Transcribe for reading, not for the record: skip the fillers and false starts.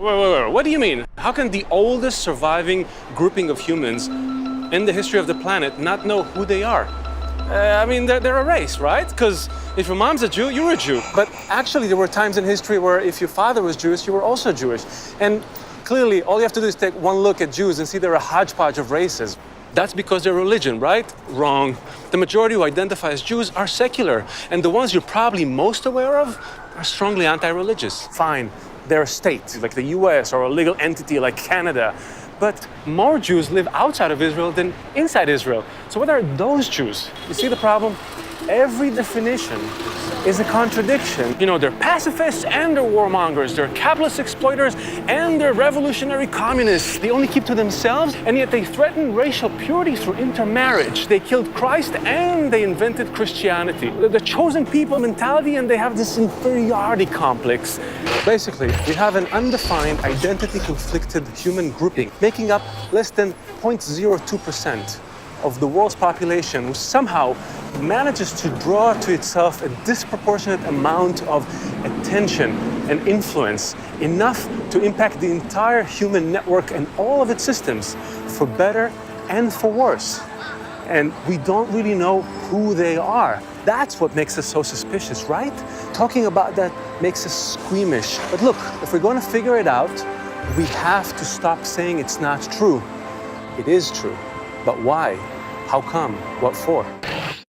Wait, what do you mean? How can the oldest surviving grouping of humans in the history of the planet not know who they are? I mean, they're a race, right? Because if your mom's a Jew, you're a Jew. But actually, there were times in history where if your father was Jewish, you were also Jewish. And clearly, all you have to do is take one look at Jews and see they're a hodgepodge of races. That's because they're religion, right? Wrong. The majority who identify as Jews are secular. And the ones you're probably most aware of are strongly anti-religious. Fine, they're a state, like the US, or a legal entity like Canada. But more Jews live outside of Israel than inside Israel. So what are those Jews? You see the problem? Every definition is a contradiction. You know, they're pacifists and they're warmongers. They're capitalist exploiters and they're revolutionary communists. They only keep to themselves, and yet they threaten racial purity through intermarriage. They killed Christ and they invented Christianity. They're the chosen people mentality, and they have this inferiority complex. Basically, we have an undefined, identity-conflicted human grouping making up less than 0.02% of the world's population, who somehow manages to draw to itself a disproportionate amount of attention and influence, enough to impact the entire human network and all of its systems, for better and for worse. And we don't really know who they are. That's what makes us so suspicious, right? Talking about that makes us squeamish. But look, if we're going to figure it out, we have to stop saying it's not true. It is true. But why? How come? What for?